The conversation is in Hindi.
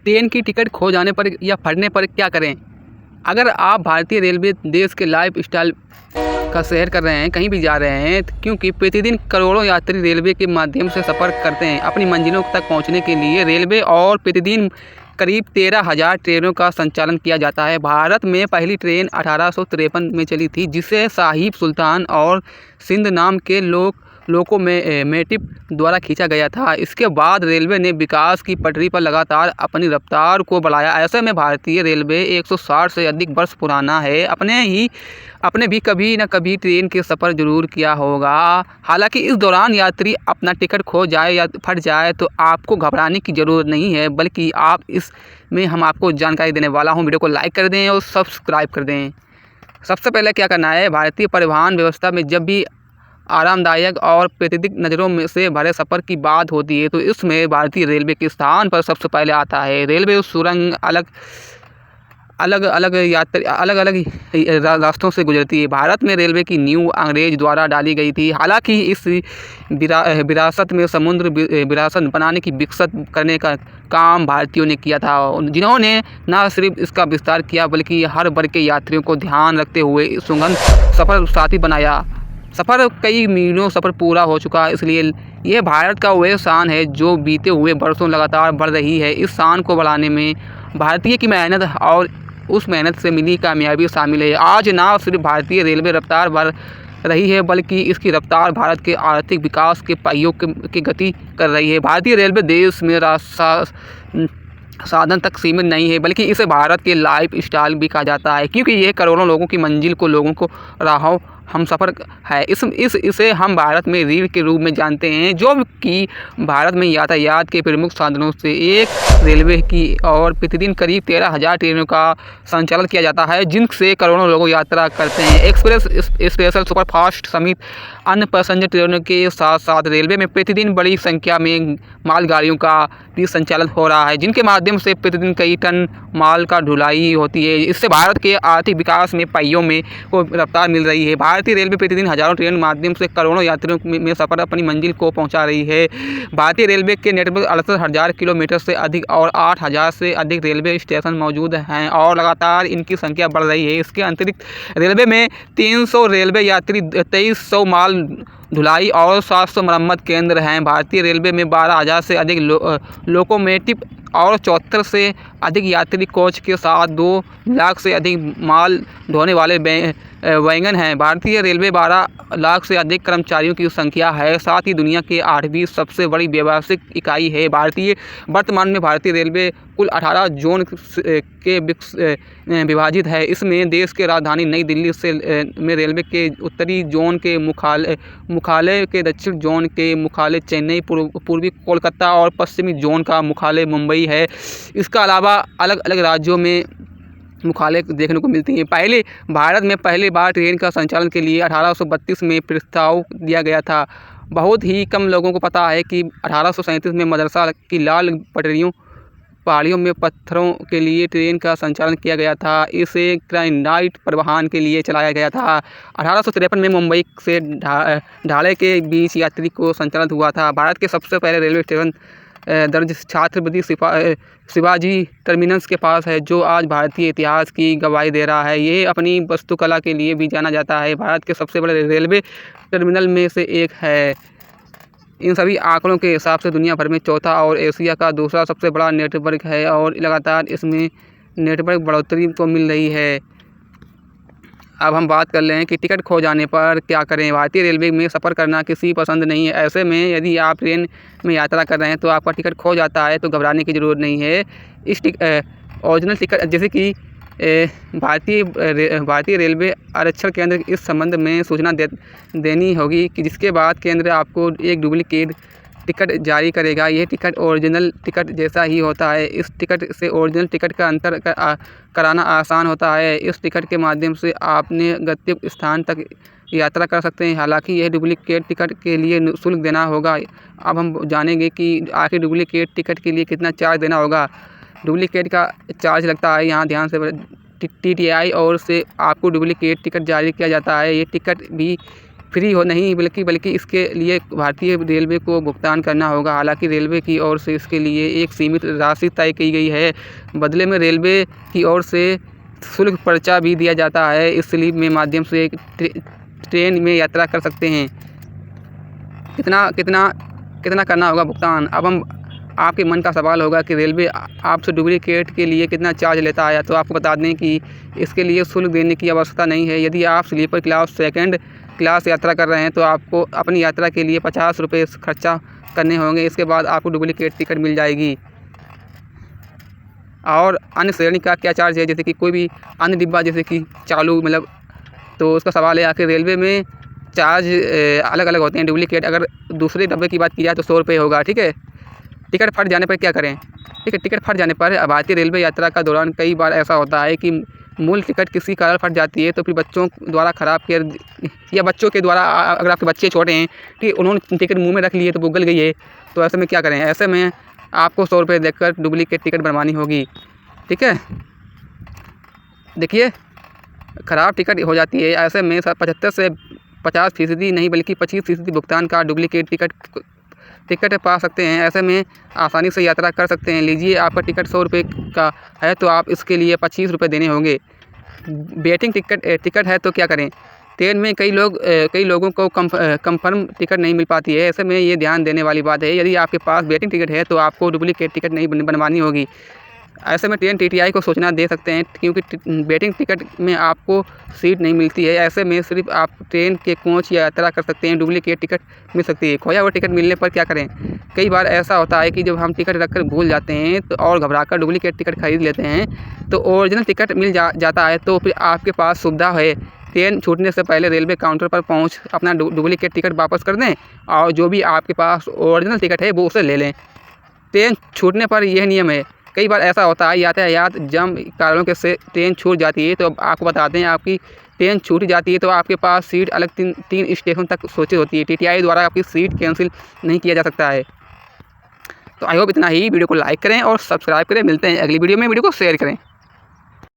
ट्रेन की टिकट खो जाने पर या फटने पर क्या करें? अगर आप भारतीय रेलवे देश के लाइफस्टाइल का शहर कर रहे हैं, कहीं भी जा रहे हैं, क्योंकि प्रतिदिन करोड़ों यात्री रेलवे के माध्यम से सफ़र करते हैं अपनी मंजिलों तक पहुंचने के लिए। रेलवे और प्रतिदिन करीब 13,000 ट्रेनों का संचालन किया जाता है। भारत में पहली ट्रेन 1853 में चली थी, जिसे साहिब सुल्तान और सिंध नाम के लोकोमोटिव द्वारा खींचा गया था। इसके बाद रेलवे ने विकास की पटरी पर लगातार अपनी रफ्तार को बढ़ाया। ऐसे में भारतीय रेलवे 160 से अधिक वर्ष पुराना है। आपने भी कभी न कभी ट्रेन के सफ़र जरूर किया होगा। हालांकि इस दौरान यात्री अपना टिकट खो जाए या फट जाए तो आपको घबराने की ज़रूरत नहीं है, बल्कि इसमें हम आपको जानकारी देने वाला हूं। वीडियो को लाइक कर दें और सब्सक्राइब कर दें। सबसे पहले क्या करना है, भारतीय परिवहन व्यवस्था में जब भी आरामदायक और प्रतिदिन नज़रों में से भरे सफ़र की बात होती है तो इसमें भारतीय रेलवे के स्थान पर सबसे पहले आता है। रेलवे सुरंग अलग अलग रास्तों से गुजरती है। भारत में रेलवे की नींव अंग्रेज द्वारा डाली गई थी। हालांकि इस विरासत में समुद्र विरासत बनाने की विकसित करने का काम भारतीयों ने किया था, जिन्होंने न सिर्फ इसका विस्तार किया बल्कि हर वर्ग के यात्रियों को ध्यान रखते हुए सुगम सफ़र साथी बनाया। सफ़र कई मीलों सफ़र पूरा हो चुका है, इसलिए यह भारत का वह शान है जो बीते हुए वर्षों लगातार बढ़ रही है। इस शान को बढ़ाने में भारतीय की मेहनत और उस मेहनत से मिली कामयाबी शामिल है। आज न सिर्फ भारतीय रेलवे रफ्तार बढ़ रही है बल्कि इसकी रफ्तार भारत के आर्थिक विकास के पहियों की गति कर रही है। भारतीय रेलवे देश में साधन तक सीमित नहीं है, बल्कि इसे भारत के लाइफ स्टाइल भी कहा जाता है, क्योंकि यह करोड़ों लोगों की मंजिल को लोगों को राहों हम सफ़र है। इसे हम भारत में रीढ़ के रूप में जानते हैं, जो कि भारत में यातायात के प्रमुख साधनों से एक रेलवे की और प्रतिदिन करीब 13,000 ट्रेनों का संचालन किया जाता है, जिनसे करोड़ों लोग यात्रा करते हैं। एक्सप्रेस, स्पेशल, सुपरफास्ट समेत अन्य पैसेंजर ट्रेनों के साथ साथ रेलवे में प्रतिदिन बड़ी संख्या में मालगाड़ियों का भी संचालन हो रहा है, जिनके माध्यम से प्रतिदिन कई टन माल का ढुलाई होती है। इससे भारत के आर्थिक विकास में पहियों में को रफ्तार मिल रही है। भारतीय रेलवे प्रतिदिन हजारों ट्रेन माध्यम से करोड़ों यात्रियों में सफ़र अपनी मंजिल को पहुंचा रही है। भारतीय रेलवे के नेटवर्क 68,000 किलोमीटर से अधिक और 8,000 से अधिक रेलवे स्टेशन मौजूद हैं और लगातार इनकी संख्या बढ़ रही है। इसके अतिरिक्त रेलवे में 300 रेलवे यात्री, 2300 माल धुलाई और 700 मरम्मत केंद्र हैं। भारतीय रेलवे में 12,000 से अधिक लोकोमोटिव और 74 से अधिक यात्री कोच के साथ 2 लाख से अधिक माल ढोने वाले वैगन हैं। भारतीय रेलवे 12 लाख से अधिक कर्मचारियों की संख्या है, साथ ही दुनिया की 8वीं सबसे बड़ी व्यावसायिक इकाई है। वर्तमान में भारतीय रेलवे कुल 18 जोन के विभाजित है। इसमें देश के राजधानी नई दिल्ली में रेलवे के उत्तरी जोन के मुख्यालय के, दक्षिण जोन के मुख्यालय चेन्नई, पूर्वी कोलकाता और पश्चिमी जोन का मुख्यालय मुंबई है। इसका अलावा अलग अलग राज्यों में मुख्यालय देखने को मिलती हैं। भारत में पहली बार ट्रेन का संचालन के लिए 1832 में प्रस्ताव दिया गया था। बहुत ही कम लोगों को पता है कि 1837 में मदरसा की लाल पहाड़ियों में पत्थरों के लिए ट्रेन का संचालन किया गया था। इसे ग्रेनाइट परिवहन के लिए चलाया गया था। 1853 में मुंबई से ढाले के बीच यात्री को संचालित हुआ था। भारत के सबसे पहले रेलवे स्टेशन दर्ज छत्रपति शिवाजी टर्मिनस के पास है, जो आज भारतीय इतिहास की गवाही दे रहा है। ये अपनी वास्तुकला के लिए भी जाना जाता है। भारत के सबसे बड़े रेलवे टर्मिनल में से एक है। इन सभी आंकड़ों के हिसाब से दुनिया भर में चौथा और एशिया का दूसरा सबसे बड़ा नेटवर्क है और लगातार इसमें नेटवर्क बढ़ोतरी को मिल रही है। अब हम बात कर रहे हैं कि टिकट खो जाने पर क्या करें। भारतीय रेलवे में सफ़र करना किसी पसंद नहीं है। ऐसे में यदि आप ट्रेन में यात्रा कर रहे हैं तो आपका टिकट खो जाता है तो घबराने की ज़रूरत नहीं है। ओरिजिनल टिकट, जैसे कि भारतीय रेलवे आरक्षण केंद्र इस संबंध में सूचना देनी होगी कि जिसके बाद केंद्र आपको एक डुप्लीकेट टिकट जारी करेगा। यह टिकट ओरिजिनल टिकट जैसा ही होता है। इस टिकट से ओरिजिनल टिकट का अंतर कराना आसान होता है। इस टिकट के माध्यम से आपने गंतव्य स्थान तक यात्रा कर सकते हैं। हालांकि यह डुप्लीकेट टिकट के लिए शुल्क देना होगा। अब हम जानेंगे कि आखिर डुप्लीकेट टिकट के लिए कितना चार्ज देना होगा। डुप्लीकेट का चार्ज लगता है, यहाँ ध्यान से TTI और से आपको डुप्लीकेट टिकट जारी किया जाता है। ये टिकट भी फ्री हो नहीं बल्कि इसके लिए भारतीय रेलवे को भुगतान करना होगा। हालांकि रेलवे की ओर से इसके लिए एक सीमित राशि तय की गई है। बदले में रेलवे की ओर से शुल्क पर्चा भी दिया जाता है। इस स्लिप में माध्यम से ट्रेन में यात्रा कर सकते हैं। कितना करना होगा भुगतान। अब हम आपके मन का सवाल होगा कि रेलवे आपसे डुप्लीकेट के लिए कितना चार्ज लेता है। तो आपको बता दें कि इसके लिए शुल्क देने की आवश्यकता नहीं है। यदि आप स्लीपर क्लास सेकंड क्लास यात्रा कर रहे हैं तो आपको अपनी यात्रा के लिए 50 रुपये खर्चा करने होंगे। इसके बाद आपको डुप्लीकेट टिकट मिल जाएगी। और अन्य श्रेणी का क्या चार्ज है, जैसे कि कोई भी अन्य डिब्बा जैसे कि चालू मतलब, तो उसका सवाल है आखिर रेलवे में चार्ज अलग अलग होते हैं। डुप्लीकेट अगर दूसरे डब्बे की बात की जाए तो 100 रुपये होगा। ठीक है। टिकट फट जाने पर क्या करें। ठीक है, टिकट फट जाने पर भारतीय रेलवे यात्रा का दौरान कई बार ऐसा होता है कि मूल टिकट किसी कारण फट जाती है तो फिर बच्चों द्वारा ख़राब कर या बच्चों के द्वारा, अगर आपके बच्चे छोटे हैं कि उन्होंने टिकट मुंह में रख लिए तो वो गल गई है, तो ऐसे में क्या करें। ऐसे में आपको 100 रुपये देकर डुप्लीकेट टिकट बनवानी होगी। ठीक है। देखिए, ख़राब टिकट हो जाती है। ऐसे में 75 से 50% नहीं बल्कि 25% भुगतान का डुप्लीकेट टिकट पा सकते हैं। ऐसे में आसानी से यात्रा कर सकते हैं। लीजिए, आपका टिकट 100 रुपये का है तो आप इसके लिए 25 रुपये देने होंगे। वेटिंग टिकट है तो क्या करें। ट्रेन में कई लोगों को कंफर्म टिकट नहीं मिल पाती है। ऐसे में ये ध्यान देने वाली बात है, यदि आपके पास वेटिंग टिकट है तो आपको डुप्लीकेट टिकट नहीं बनवानी होगी। ऐसे में ट्रेन टीटीआई को सूचना दे सकते हैं, क्योंकि वेटिंग टिकट में आपको सीट नहीं मिलती है। ऐसे में सिर्फ आप ट्रेन के कोच या यात्रा कर सकते हैं। डुप्लीकेट टिकट मिल सकती है। खोया हुआ टिकट मिलने पर क्या करें। कई बार ऐसा होता है कि जब हम टिकट रखकर भूल जाते हैं तो और घबराकर डुप्लीकेट टिकट खरीद लेते हैं, तो ओरिजिनल टिकट मिल जाता है तो फिर आपके पास सुविधा है। ट्रेन छूटने से पहले रेलवे काउंटर पर पहुँच अपना डुप्लीकेट टिकट वापस कर दें और जो भी आपके पास ओरिजिनल टिकट है वो उसे ले लें। ट्रेन छूटने पर यह नियम है। कई बार ऐसा होता है यातायात जम कारणों के से ट्रेन छूट जाती है, तो आपको बताते हैं आपकी ट्रेन छूट जाती है तो आपके पास सीट अलग तीन स्टेशन तक सूचित होती है। टीटीआई द्वारा आपकी सीट कैंसिल नहीं किया जा सकता है। तो आई होप इतना ही। वीडियो को लाइक करें और सब्सक्राइब करें। मिलते हैं अगली वीडियो में। वीडियो को शेयर करें।